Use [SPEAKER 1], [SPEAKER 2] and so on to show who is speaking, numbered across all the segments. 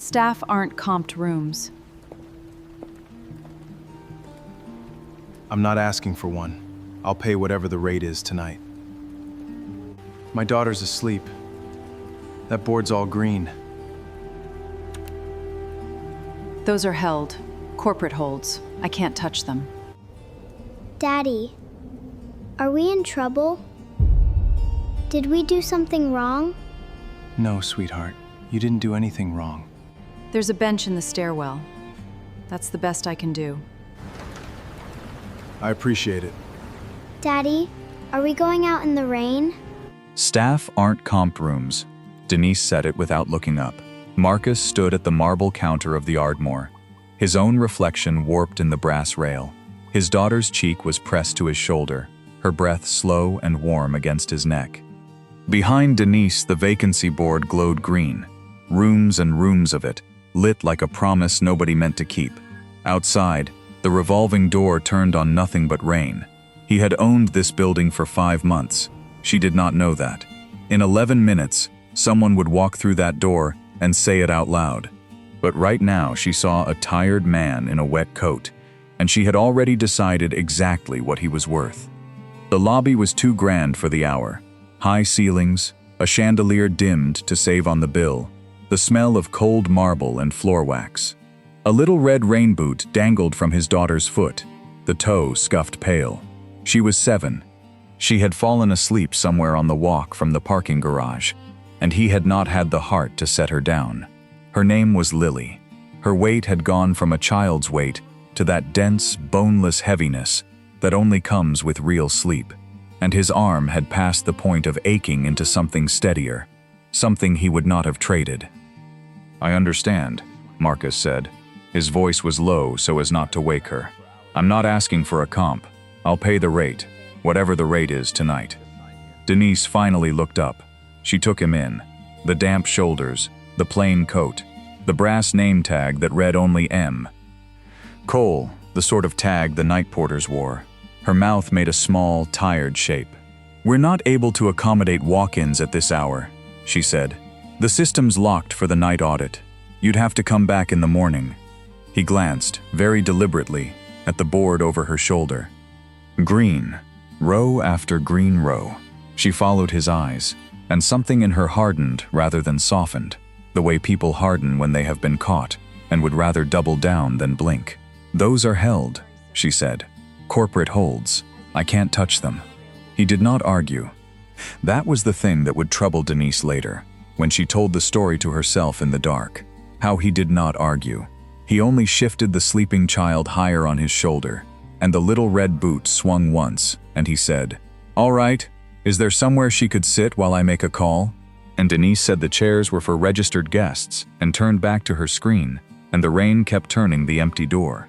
[SPEAKER 1] Staff aren't comped rooms.
[SPEAKER 2] I'm not asking for one. I'll pay whatever the rate is tonight. My daughter's asleep. That board's all green.
[SPEAKER 1] Those are held. Corporate holds. I can't touch them.
[SPEAKER 3] Daddy, are we in trouble? Did we do something wrong?
[SPEAKER 2] No, sweetheart. You didn't do anything wrong.
[SPEAKER 1] There's a bench in the stairwell. That's the best I can do.
[SPEAKER 2] I appreciate it.
[SPEAKER 3] Daddy, are we going out in the rain?
[SPEAKER 4] Staff aren't comped rooms. Denise said it without looking up. Marcus stood at the marble counter of the Ardmore, his own reflection warped in the brass rail. His daughter's cheek was pressed to his shoulder, her breath slow and warm against his neck. Behind Denise, the vacancy board glowed green, rooms and rooms of it, lit like a promise nobody meant to keep. Outside, the revolving door turned on nothing but rain. He had owned this building for 5 months. She did not know that. In 11 minutes, someone would walk through that door and say it out loud. But right now she saw a tired man in a wet coat, and she had already decided exactly what he was worth. The lobby was too grand for the hour. High ceilings, a chandelier dimmed to save on the bill, the smell of cold marble and floor wax. A little red rain boot dangled from his daughter's foot, the toe scuffed pale. She was 7. She had fallen asleep somewhere on the walk from the parking garage, and he had not had the heart to set her down. Her name was Lily. Her weight had gone from a child's weight to that dense, boneless heaviness that only comes with real sleep, and his arm had passed the point of aching into something steadier, something he would not have traded. "I understand," Marcus said. His voice was low so as not to wake her. "I'm not asking for a comp. I'll pay the rate, whatever the rate is tonight." Denise finally looked up. She took him in. The damp shoulders, the plain coat, the brass name tag that read only M. Cole, the sort of tag the night porters wore. Her mouth made a small, tired shape. "We're not able to accommodate walk-ins at this hour," she said. "The system's locked for the night audit. You'd have to come back in the morning." He glanced, very deliberately, at the board over her shoulder. Green, row after green row. She followed his eyes, and something in her hardened rather than softened, the way people harden when they have been caught and would rather double down than blink. "Those are held," she said. "Corporate holds. I can't touch them." He did not argue. That was the thing that would trouble Denise later, when she told the story to herself in the dark. How he did not argue. He only shifted the sleeping child higher on his shoulder, and the little red boot swung once, and he said, "All right, is there somewhere she could sit while I make a call?" And Denise said the chairs were for registered guests, and turned back to her screen, and the rain kept turning the empty door.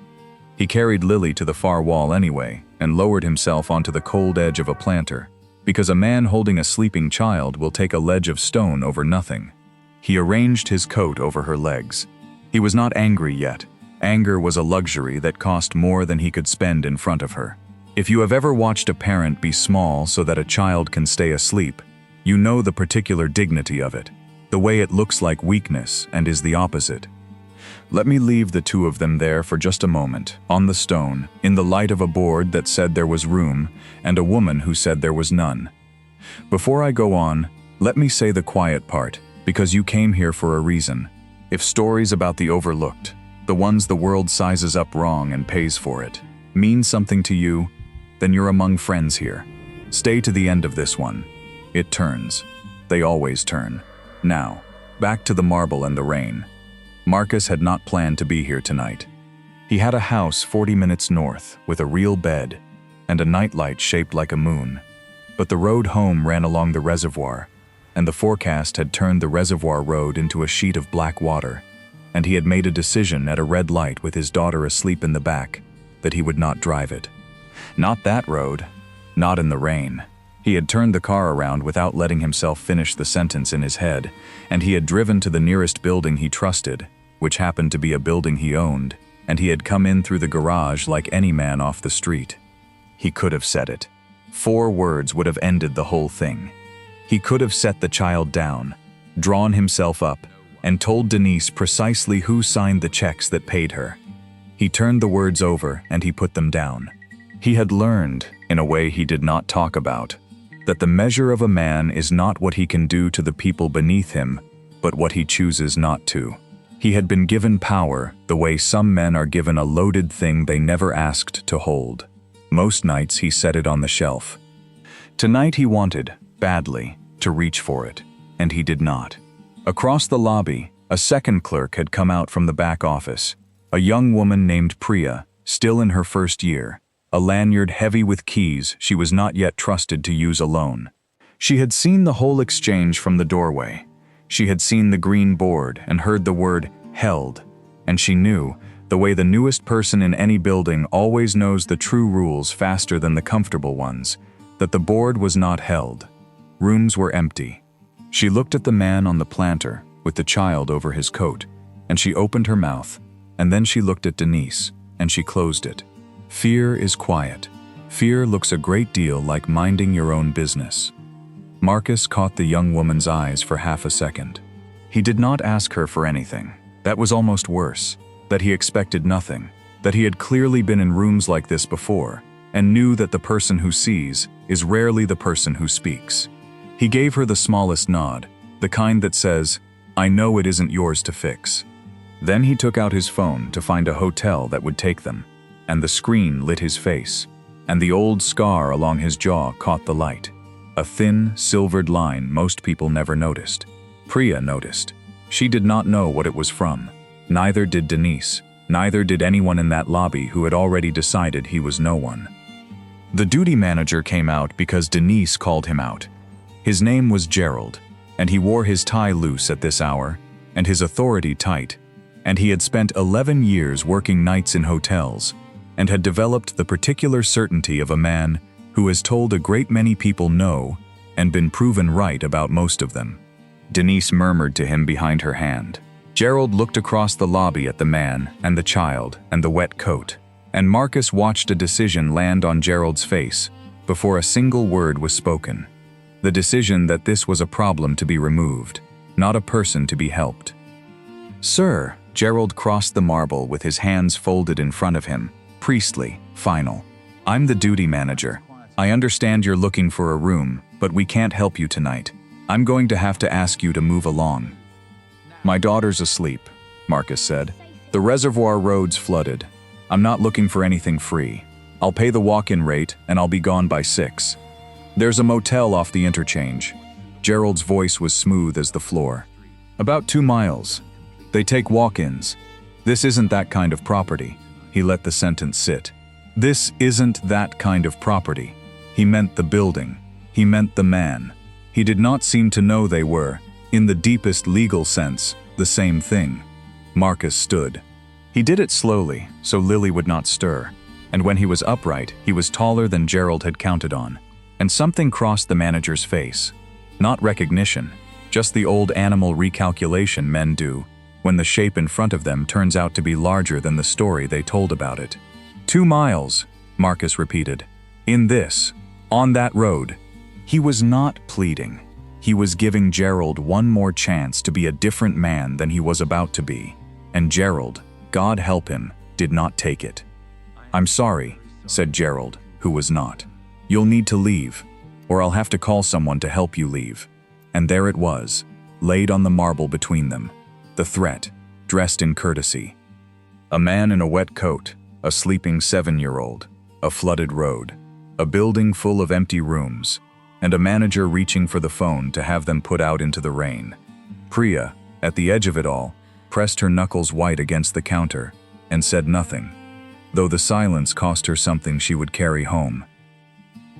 [SPEAKER 4] He carried Lily to the far wall anyway, and lowered himself onto the cold edge of a planter, because a man holding a sleeping child will take a ledge of stone over nothing. He arranged his coat over her legs. He was not angry yet. Anger was a luxury that cost more than he could spend in front of her. If you have ever watched a parent be small so that a child can stay asleep, you know the particular dignity of it, the way it looks like weakness and is the opposite. Let me leave the two of them there for just a moment, on the stone, in the light of a board that said there was room and a woman who said there was none. Before I go on, let me say the quiet part, because you came here for a reason. If stories about the overlooked, the ones the world sizes up wrong and pays for it, mean something to you, then you're among friends here. Stay to the end of this one. It turns. They always turn. Now, back to the marble and the rain. Marcus had not planned to be here tonight. He had a house 40 minutes north with a real bed and a nightlight shaped like a moon. But the road home ran along the reservoir, and the forecast had turned the reservoir road into a sheet of black water, and he had made a decision at a red light with his daughter asleep in the back that he would not drive it. Not that road, not in the rain. He had turned the car around without letting himself finish the sentence in his head, and he had driven to the nearest building he trusted, which happened to be a building he owned, and he had come in through the garage like any man off the street. He could have said it. 4 words would have ended the whole thing. He could have set the child down, drawn himself up, and told Denise precisely who signed the checks that paid her. He turned the words over and he put them down. He had learned, in a way he did not talk about, that the measure of a man is not what he can do to the people beneath him, but what he chooses not to. He had been given power the way some men are given a loaded thing they never asked to hold. Most nights he set it on the shelf. Tonight he wanted, badly, to reach for it, and he did not. Across the lobby, a second clerk had come out from the back office, a young woman named Priya, still in her first year, a lanyard heavy with keys she was not yet trusted to use alone. She had seen the whole exchange from the doorway. She had seen the green board and heard the word held, and she knew, the way the newest person in any building always knows the true rules faster than the comfortable ones, that the board was not held. Rooms were empty. She looked at the man on the planter, with the child over his coat, and she opened her mouth, and then she looked at Denise, and she closed it. Fear is quiet. Fear looks a great deal like minding your own business. Marcus caught the young woman's eyes for half a second. He did not ask her for anything. That was almost worse, that he expected nothing, that he had clearly been in rooms like this before, and knew that the person who sees is rarely the person who speaks. He gave her the smallest nod, the kind that says, "I know it isn't yours to fix." Then he took out his phone to find a hotel that would take them, and the screen lit his face, and the old scar along his jaw caught the light. A thin, silvered line most people never noticed. Priya noticed. She did not know what it was from. Neither did Denise. Neither did anyone in that lobby who had already decided he was no one. The duty manager came out because Denise called him out. His name was Gerald, and he wore his tie loose at this hour, and his authority tight, and he had spent 11 years working nights in hotels, and had developed the particular certainty of a man who has told a great many people no and been proven right about most of them. Denise murmured to him behind her hand. Gerald looked across the lobby at the man and the child and the wet coat, and Marcus watched a decision land on Gerald's face before a single word was spoken. The decision that this was a problem to be removed, not a person to be helped. "Sir," Gerald crossed the marble with his hands folded in front of him, priestly, final. "I'm the duty manager. I understand you're looking for a room, but we can't help you tonight. I'm going to have to ask you to move along." "My daughter's asleep," Marcus said. "The reservoir road's flooded. I'm not looking for anything free. I'll pay the walk-in rate and I'll be gone by 6. There's a motel off the interchange." Gerald's voice was smooth as the floor. "About 2 miles. They take walk-ins. This isn't that kind of property." He let the sentence sit. This isn't that kind of property. He meant the building. He meant the man. He did not seem to know they were, in the deepest legal sense, the same thing. Marcus stood. He did it slowly, so Lily would not stir, and when he was upright, he was taller than Gerald had counted on, and something crossed the manager's face. Not recognition, just the old animal recalculation men do, when the shape in front of them turns out to be larger than the story they told about it. 2 miles, Marcus repeated. In this, on that road. He was not pleading. He was giving Gerald one more chance to be a different man than he was about to be, and Gerald, God help him, did not take it. "I'm sorry," said Gerald, who was not. "You'll need to leave, or I'll have to call someone to help you leave." And there it was, laid on the marble between them, the threat, dressed in courtesy. A man in a wet coat, a sleeping 7-year-old, a flooded road, a building full of empty rooms, and a manager reaching for the phone to have them put out into the rain. Priya, at the edge of it all, pressed her knuckles white against the counter and said nothing, though the silence cost her something she would carry home.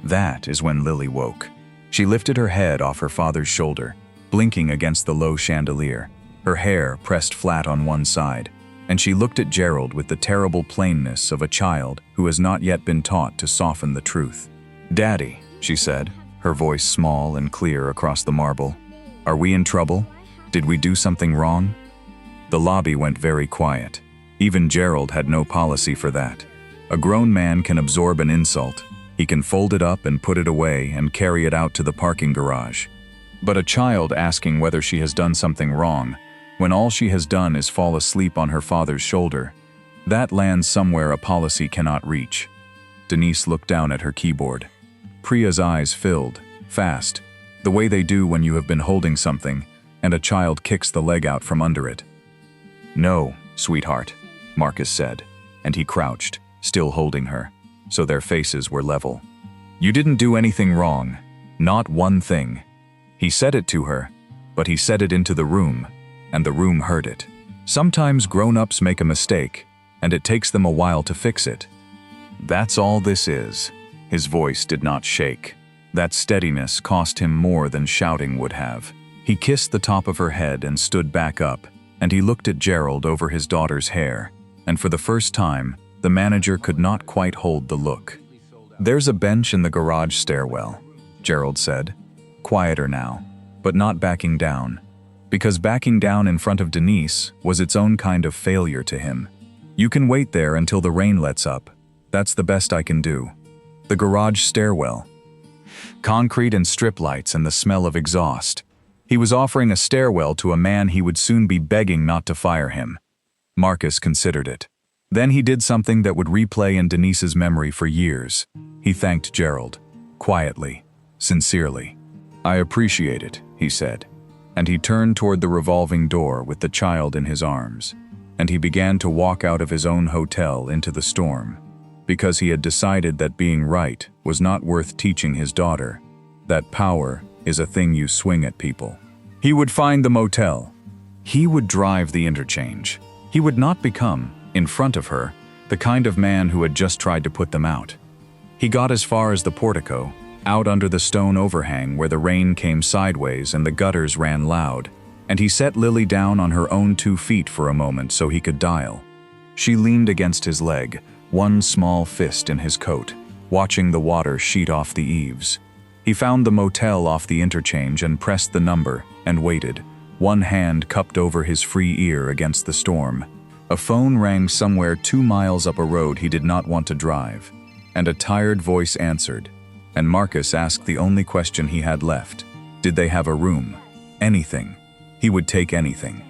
[SPEAKER 4] That is when Lily woke. She lifted her head off her father's shoulder, blinking against the low chandelier, her hair pressed flat on one side, and she looked at Gerald with the terrible plainness of a child who has not yet been taught to soften the truth. "Daddy," she said, her voice small and clear across the marble. "Are we in trouble? Did we do something wrong?" The lobby went very quiet. Even Gerald had no policy for that. A grown man can absorb an insult. He can fold it up and put it away and carry it out to the parking garage. But a child asking whether she has done something wrong, when all she has done is fall asleep on her father's shoulder. That lands somewhere a policy cannot reach. Denise looked down at her keyboard. Priya's eyes filled, fast, the way they do when you have been holding something and a child kicks the leg out from under it. "No, sweetheart," Marcus said, and he crouched, still holding her, so their faces were level. "You didn't do anything wrong, not one thing." He said it to her, but he said it into the room, and the room heard it. Sometimes grown-ups make a mistake, and it takes them a while to fix it. "That's all this is." His voice did not shake. That steadiness cost him more than shouting would have. He kissed the top of her head and stood back up, and he looked at Gerald over his daughter's hair, and for the first time, the manager could not quite hold the look. "There's a bench in the garage stairwell," Gerald said, quieter now, but not backing down, because backing down in front of Denise was its own kind of failure to him. "You can wait there until the rain lets up. That's the best I can do." The garage stairwell. Concrete and strip lights and the smell of exhaust. He was offering a stairwell to a man he would soon be begging not to fire him. Marcus considered it. Then he did something that would replay in Denise's memory for years. He thanked Gerald, quietly, sincerely. "I appreciate it," he said, and he turned toward the revolving door with the child in his arms, and he began to walk out of his own hotel into the storm, because he had decided that being right was not worth teaching his daughter, that power is a thing you swing at people. He would find the motel. He would drive the interchange. He would not become, in front of her, the kind of man who had just tried to put them out. He got as far as the portico, out under the stone overhang where the rain came sideways and the gutters ran loud, and he set Lily down on her own 2 feet for a moment so he could dial. She leaned against his leg, one small fist in his coat, watching the water sheet off the eaves. He found the motel off the interchange and pressed the number and waited, one hand cupped over his free ear against the storm. A phone rang somewhere 2 miles up a road he did not want to drive, and a tired voice answered, and Marcus asked the only question he had left. Did they have a room? Anything. He would take anything.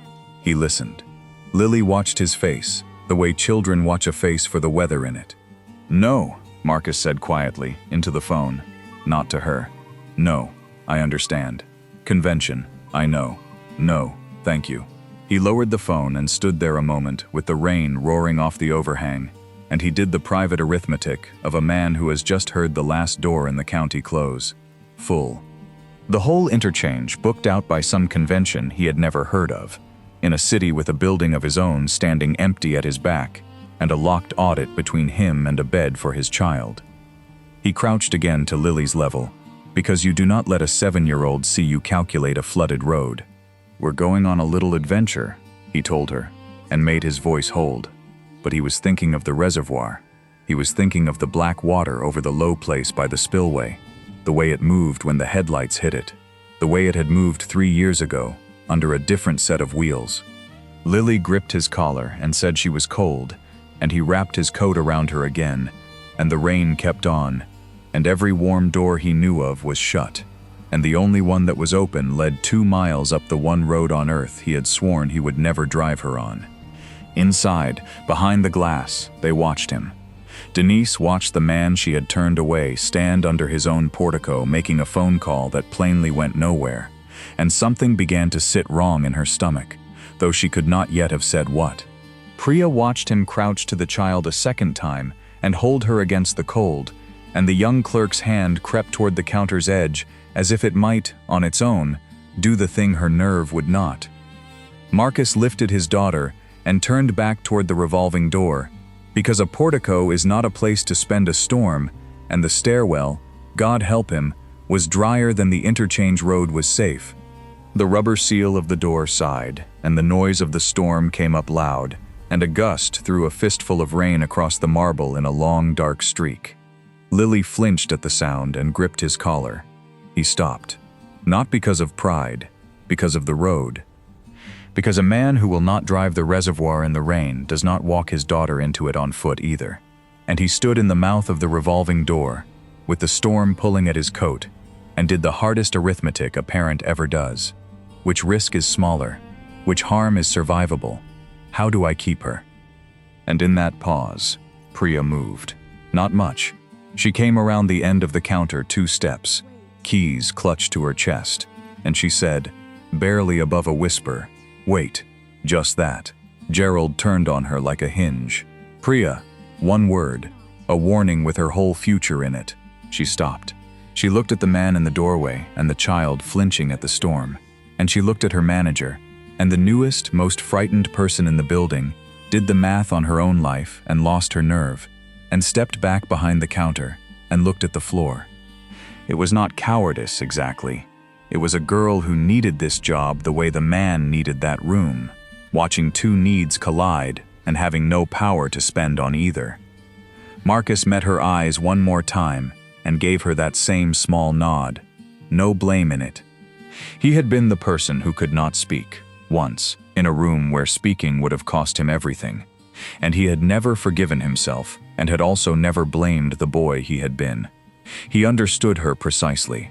[SPEAKER 4] He listened. Lily watched his face, the way children watch a face for the weather in it. "No," Marcus said quietly, into the phone. Not to her. "No, I understand. Convention, I know. No, thank you." He lowered the phone and stood there a moment with the rain roaring off the overhang, and he did the private arithmetic of a man who has just heard the last door in the county close. Full. The whole interchange booked out by some convention he had never heard of, in a city with a building of his own standing empty at his back, and a locked audit between him and a bed for his child. He crouched again to Lily's level, because you do not let a 7-year-old see you calculate a flooded road. "We're going on a little adventure," he told her, and made his voice hold. But he was thinking of the reservoir. He was thinking of the black water over the low place by the spillway, the way it moved when the headlights hit it, the way it had moved 3 years ago, under a different set of wheels. Lily gripped his collar and said she was cold, and he wrapped his coat around her again, and the rain kept on, and every warm door he knew of was shut, and the only one that was open led 2 miles up the one road on earth he had sworn he would never drive her on. Inside, behind the glass, they watched him. Denise watched the man she had turned away stand under his own portico making a phone call that plainly went nowhere, and something began to sit wrong in her stomach, though she could not yet have said what. Priya watched him crouch to the child a second time and hold her against the cold, and the young clerk's hand crept toward the counter's edge as if it might, on its own, do the thing her nerve would not. Marcus lifted his daughter and turned back toward the revolving door, because a portico is not a place to spend a storm, and the stairwell, God help him, was drier than the interchange road was safe. The rubber seal of the door sighed, and the noise of the storm came up loud, and a gust threw a fistful of rain across the marble in a long dark streak. Lily flinched at the sound and gripped his collar. He stopped, not because of pride, because of the road. Because a man who will not drive the reservoir in the rain does not walk his daughter into it on foot either. And he stood in the mouth of the revolving door, with the storm pulling at his coat, and did the hardest arithmetic a parent ever does. Which risk is smaller? Which harm is survivable? How do I keep her? And in that pause, Priya moved. Not much. She came around the end of the counter 2 steps, keys clutched to her chest, and she said, barely above a whisper, "Wait." Just that. Gerald turned on her like a hinge. "Priya." One word, a warning with her whole future in it. She stopped. She looked at the man in the doorway and the child flinching at the storm, and she looked at her manager, and the newest, most frightened person in the building did the math on her own life and lost her nerve, and stepped back behind the counter and looked at the floor. It was not cowardice exactly. It was a girl who needed this job the way the man needed that room, watching 2 needs collide and having no power to spend on either. Marcus met her eyes one more time and gave her that same small nod. No blame in it. He had been the person who could not speak, once, in a room where speaking would have cost him everything, and he had never forgiven himself and had also never blamed the boy he had been. He understood her precisely.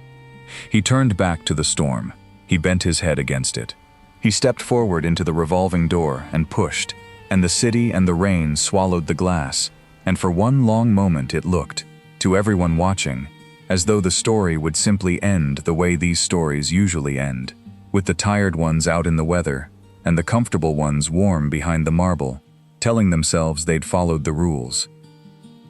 [SPEAKER 4] He turned back to the storm. He bent his head against it. He stepped forward into the revolving door and pushed, and the city and the rain swallowed the glass, and for one long moment it looked, to everyone watching, as though the story would simply end the way these stories usually end, with the tired ones out in the weather, and the comfortable ones warm behind the marble, telling themselves they'd followed the rules.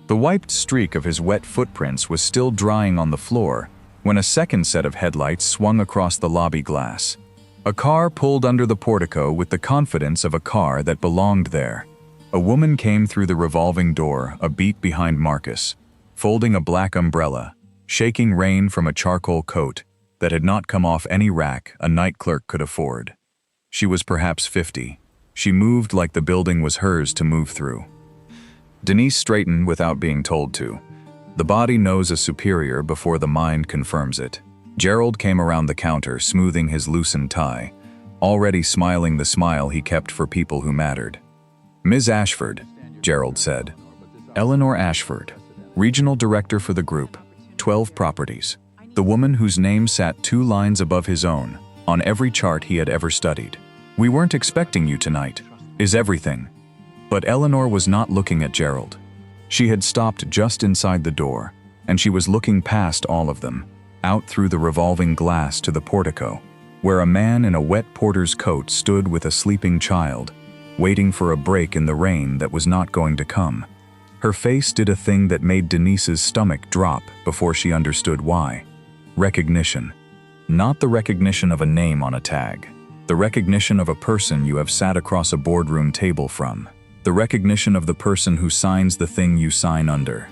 [SPEAKER 4] The wiped streak of his wet footprints was still drying on the floor when a second set of headlights swung across the lobby glass. A car pulled under the portico with the confidence of a car that belonged there. A woman came through the revolving door a beat behind Marcus, folding a black umbrella, shaking rain from a charcoal coat that had not come off any rack a night clerk could afford. She was perhaps 50. She moved like the building was hers to move through. Denise straightened without being told to. The body knows a superior before the mind confirms it. Gerald came around the counter, smoothing his loosened tie, already smiling the smile he kept for people who mattered. "Ms. Ashford," Gerald said. "Eleanor Ashford, regional director for the group, 12 properties. The woman whose name sat 2 lines above his own, on every chart he had ever studied. We weren't expecting you tonight, is everything." But Eleanor was not looking at Gerald. She had stopped just inside the door, and she was looking past all of them, out through the revolving glass to the portico, where a man in a wet porter's coat stood with a sleeping child, waiting for a break in the rain that was not going to come. Her face did a thing that made Denise's stomach drop before she understood why. Recognition. Not the recognition of a name on a tag. The recognition of a person you have sat across a boardroom table from. The recognition of the person who signs the thing you sign under.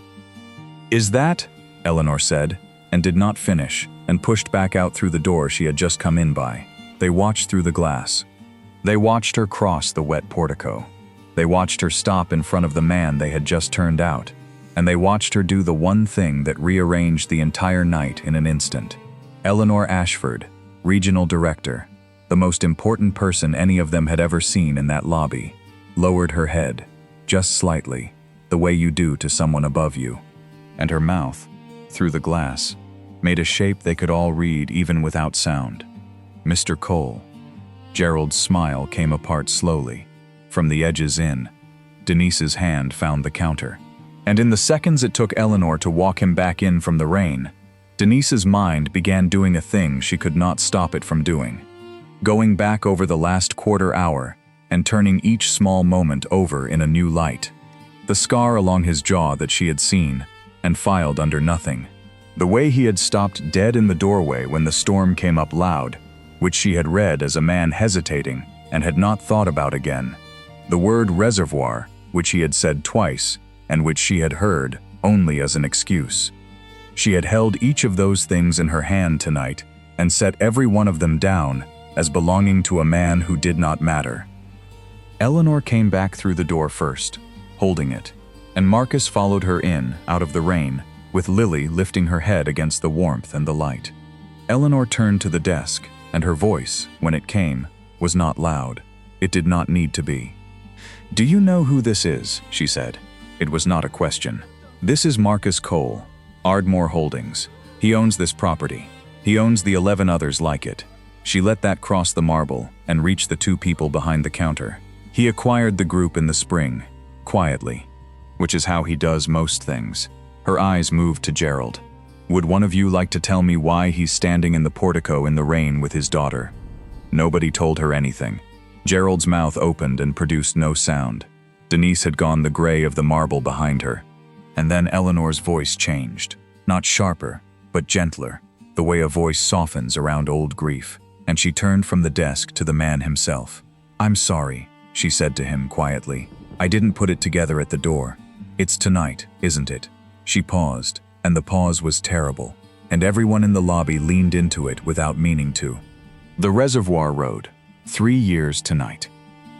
[SPEAKER 4] "Is that?" Eleanor said, and did not finish, and pushed back out through the door she had just come in by. They watched through the glass. They watched her cross the wet portico. They watched her stop in front of the man they had just turned out, and they watched her do the one thing that rearranged the entire night in an instant. Eleanor Ashford, regional director, the most important person any of them had ever seen in that lobby, lowered her head, just slightly, the way you do to someone above you, and her mouth, through the glass, made a shape they could all read even without sound. "Mr. Cole." Gerald's smile came apart slowly. From the edges in, Denise's hand found the counter. And in the seconds it took Eleanor to walk him back in from the rain, Denise's mind began doing a thing she could not stop it from doing. Going back over the last quarter hour and turning each small moment over in a new light. The scar along his jaw that she had seen and filed under nothing. The way he had stopped dead in the doorway when the storm came up loud, which she had read as a man hesitating and had not thought about again. The word reservoir, which he had said twice, and which she had heard only as an excuse. She had held each of those things in her hand tonight and set every one of them down as belonging to a man who did not matter. Eleanor came back through the door first, holding it, and Marcus followed her in, out of the rain, with Lily lifting her head against the warmth and the light. Eleanor turned to the desk, and her voice, when it came, was not loud. It did not need to be. "Do you know who this is?" she said. It was not a question. "This is Marcus Cole, Ardmore Holdings. He owns this property. He owns the 11 others like it. She let that cross the marble and reach the two people behind the counter. He acquired the group in the spring, quietly, which is how he does most things. Her eyes moved to Gerald. Would one of you like to tell me why he's standing in the portico in the rain with his daughter? Nobody told her anything. Gerald's mouth opened and produced no sound. Denise had gone the gray of the marble behind her. And then Eleanor's voice changed. Not sharper, but gentler, the way a voice softens around old grief. And she turned from the desk to the man himself. "I'm sorry," she said to him quietly. "I didn't put it together at the door. It's tonight, isn't it?" She paused, and the pause was terrible, and everyone in the lobby leaned into it without meaning to. The Reservoir Road, 3 years tonight.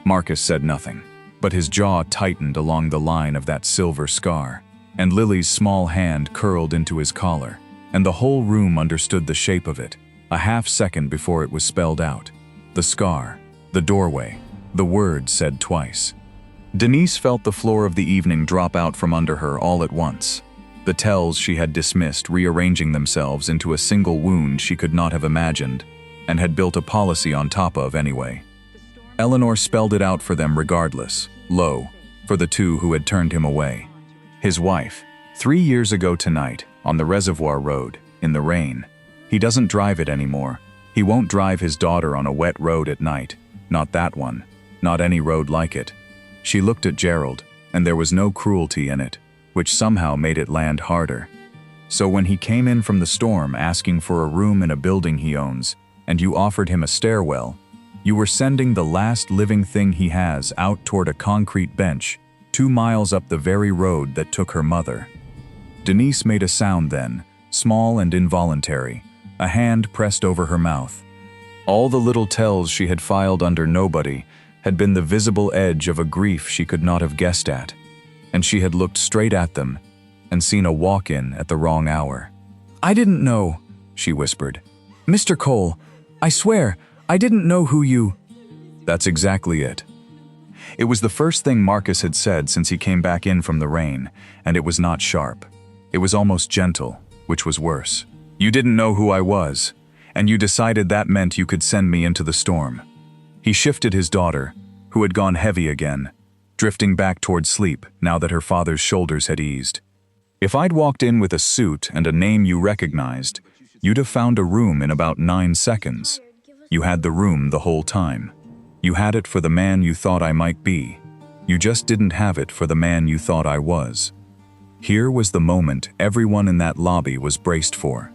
[SPEAKER 4] Marcus said nothing, but his jaw tightened along the line of that silver scar, and Lily's small hand curled into his collar, and the whole room understood the shape of it, a half-second before it was spelled out. The scar, the doorway, the word said twice. Denise felt the floor of the evening drop out from under her all at once. The tells she had dismissed rearranging themselves into a single wound she could not have imagined, and had built a policy on top of anyway. Eleanor spelled it out for them regardless, low, for the two who had turned him away. His wife, 3 years ago tonight, on the Reservoir Road, in the rain. He doesn't drive it anymore. He won't drive his daughter on a wet road at night. Not that one. Not any road like it. She looked at Gerald, and there was no cruelty in it, which somehow made it land harder. So when he came in from the storm asking for a room in a building he owns, and you offered him a stairwell, you were sending the last living thing he has out toward a concrete bench, 2 miles up the very road that took her mother. Denise made a sound then, small and involuntary, a hand pressed over her mouth. All the little tells she had filed under nobody had been the visible edge of a grief she could not have guessed at, and she had looked straight at them and seen a walk-in at the wrong hour. "I didn't know," she whispered. "Mr. Cole, I swear, I didn't know who you—" That's exactly it. It was the first thing Marcus had said since he came back in from the rain, and it was not sharp. It was almost gentle, which was worse. "You didn't know who I was, and you decided that meant you could send me into the storm." He shifted his daughter, who had gone heavy again, drifting back toward sleep now that her father's shoulders had eased. "If I'd walked in with a suit and a name you recognized, you'd have found a room in about 9 seconds. You had the room the whole time. You had it for the man you thought I might be. You just didn't have it for the man you thought I was." Here was the moment everyone in that lobby was braced for.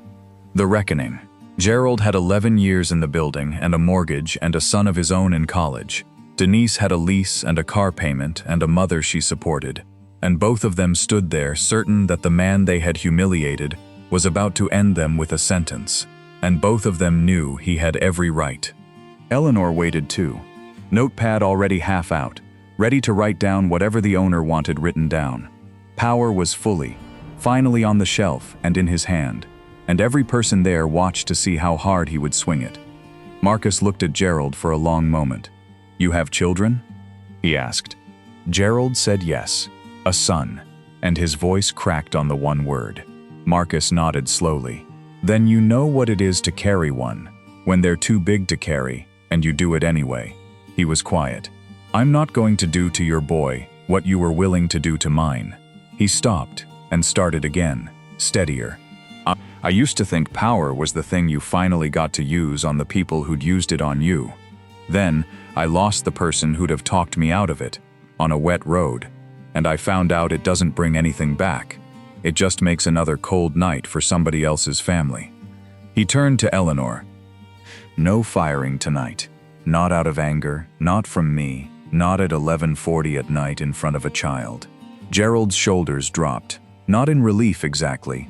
[SPEAKER 4] The reckoning. Gerald had 11 years in the building and a mortgage and a son of his own in college. Denise had a lease and a car payment and a mother she supported, and both of them stood there certain that the man they had humiliated was about to end them with a sentence, and both of them knew he had every right. Eleanor waited too, notepad already half out, ready to write down whatever the owner wanted written down. Power was finally on the shelf and in his hand, and every person there watched to see how hard he would swing it. Marcus looked at Gerald for a long moment. "You have children?" he asked. Gerald said yes, a son, and his voice cracked on the one word. Marcus nodded slowly. "Then you know what it is to carry one, when they're too big to carry, and you do it anyway." He was quiet. "I'm not going to do to your boy what you were willing to do to mine." He stopped and started again, steadier. I used to think power was the thing you finally got to use on the people who'd used it on you. Then, I lost the person who'd have talked me out of it, on a wet road, and I found out it doesn't bring anything back. It just makes another cold night for somebody else's family." He turned to Eleanor. "No firing tonight. Not out of anger, not from me, not at 11:40 at night in front of a child." Gerald's shoulders dropped, not in relief exactly,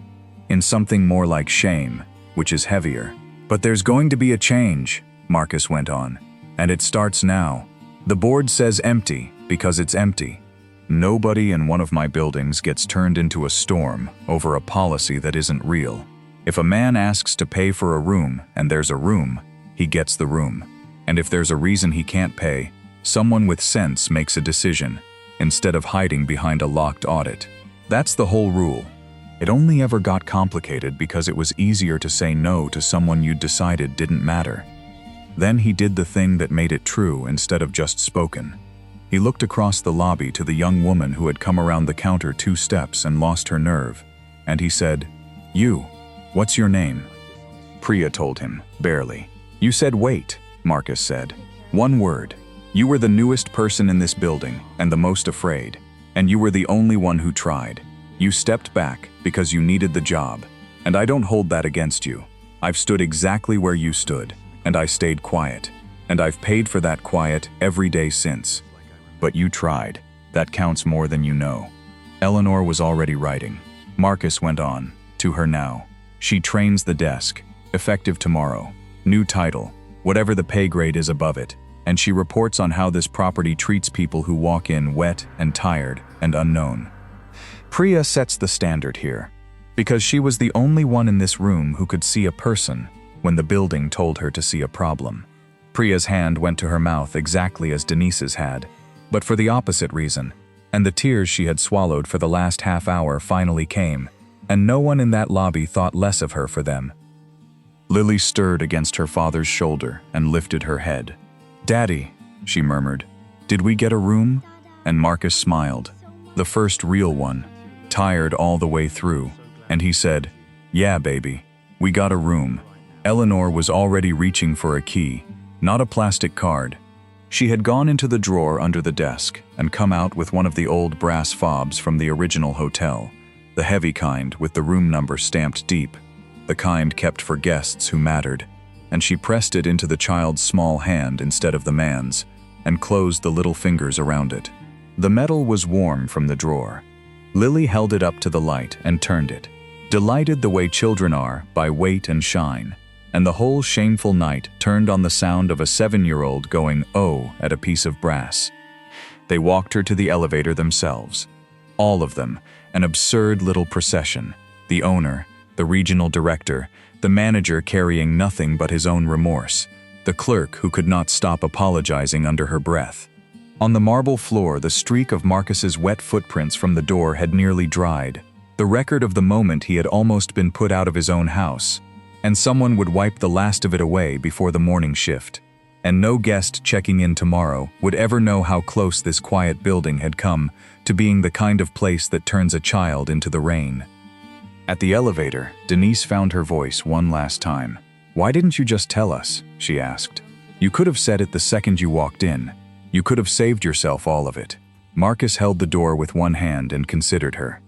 [SPEAKER 4] in something more like shame, which is heavier. "But there's going to be a change," Marcus went on, "and it starts now. The board says empty because it's empty. Nobody in one of my buildings gets turned into a storm over a policy that isn't real. If a man asks to pay for a room and there's a room, he gets the room. And if there's a reason he can't pay, someone with sense makes a decision, instead of hiding behind a locked audit. That's the whole rule. It only ever got complicated because it was easier to say no to someone you'd decided didn't matter. Then he did the thing that made it true instead of just spoken. He looked across the lobby to the young woman who had come around the counter 2 steps and lost her nerve, and he said, "You, what's your name?" Priya told him, barely. "You said wait," Marcus said. "One word. You were the newest person in this building and the most afraid, and you were the only one who tried. You stepped back because you needed the job, and I don't hold that against you. I've stood exactly where you stood, and I stayed quiet, and I've paid for that quiet every day since. But you tried. That counts more than you know." Eleanor was already writing. Marcus went on, to her now. "She trains the desk. Effective tomorrow. New title. Whatever the pay grade is above it. And she reports on how this property treats people who walk in wet and tired and unknown." Priya sets the standard here, because she was the only one in this room who could see a person when the building told her to see a problem. Priya's hand went to her mouth exactly as Denise's had, but for the opposite reason, and the tears she had swallowed for the last half hour finally came, and no one in that lobby thought less of her for them. Lily stirred against her father's shoulder and lifted her head. "Daddy," she murmured, "did we get a room?" And Marcus smiled, the first real one, tired all the way through, and he said, "Yeah, baby, we got a room." Eleanor was already reaching for a key, not a plastic card. She had gone into the drawer under the desk and come out with one of the old brass fobs from the original hotel, the heavy kind with the room number stamped deep, the kind kept for guests who mattered, and she pressed it into the child's small hand instead of the man's, and closed the little fingers around it. The metal was warm from the drawer. Lily held it up to the light and turned it, delighted the way children are by weight and shine, and the whole shameful night turned on the sound of a 7-year-old going "oh" at a piece of brass. They walked her to the elevator themselves. All of them, an absurd little procession, the owner, the regional director, the manager carrying nothing but his own remorse, the clerk who could not stop apologizing under her breath. On the marble floor, the streak of Marcus's wet footprints from the door had nearly dried, the record of the moment he had almost been put out of his own house, and someone would wipe the last of it away before the morning shift. And no guest checking in tomorrow would ever know how close this quiet building had come to being the kind of place that turns a child into the rain. At the elevator, Denise found her voice one last time. "Why didn't you just tell us?" she asked. "You could have said it the second you walked in. You could have saved yourself all of it." Marcus held the door with one hand and considered her.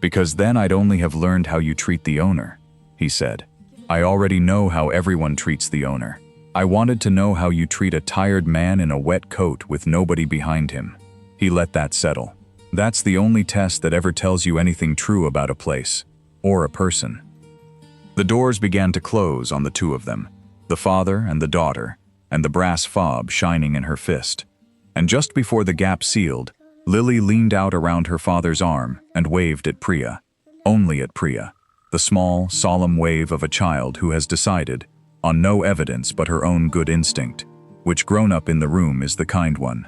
[SPEAKER 4] "Because then I'd only have learned how you treat the owner," he said. "I already know how everyone treats the owner. I wanted to know how you treat a tired man in a wet coat with nobody behind him." He let that settle. "That's the only test that ever tells you anything true about a place, or a person." The doors began to close on the two of them, the father and the daughter, and the brass fob shining in her fist. And just before the gap sealed, Lily leaned out around her father's arm and waved at Priya. Only at Priya. The small, solemn wave of a child who has decided, on no evidence but her own good instinct, which grown up in the room is the kind one.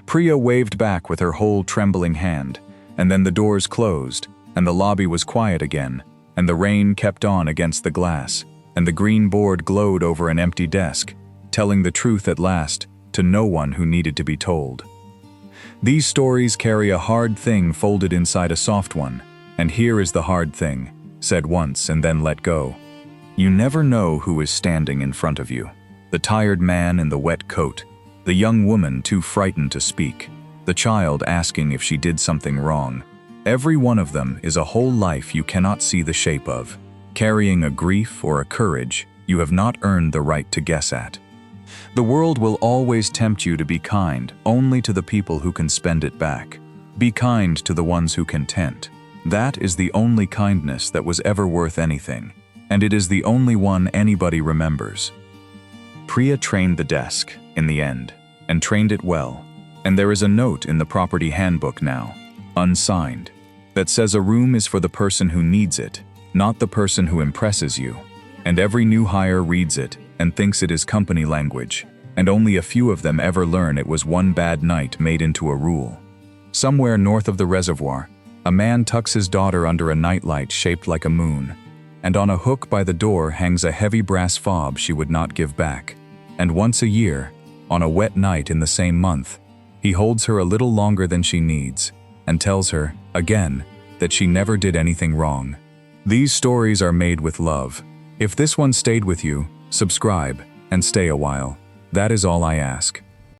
[SPEAKER 4] Priya waved back with her whole trembling hand, and then the doors closed, and the lobby was quiet again, and the rain kept on against the glass, and the green board glowed over an empty desk, telling the truth at last to no one who needed to be told. These stories carry a hard thing folded inside a soft one, and here is the hard thing, said once and then let go. You never know who is standing in front of you. The tired man in the wet coat, the young woman too frightened to speak, the child asking if she did something wrong. Every one of them is a whole life you cannot see the shape of, carrying a grief or a courage you have not earned the right to guess at. The world will always tempt you to be kind only to the people who can spend it back. Be kind to the ones who can tent. That is the only kindness that was ever worth anything, and it is the only one anybody remembers. Priya trained the desk, in the end, and trained it well, and there is a note in the property handbook now, unsigned, that says a room is for the person who needs it, not the person who impresses you, and every new hire reads it and thinks it is company language, and only a few of them ever learn it was one bad night made into a rule. Somewhere north of the reservoir, a man tucks his daughter under a nightlight shaped like a moon, and on a hook by the door hangs a heavy brass fob she would not give back. And once a year, on a wet night in the same month, he holds her a little longer than she needs and tells her, again, that she never did anything wrong. These stories are made with love. If this one stayed with you, subscribe and stay a while. That is all I ask.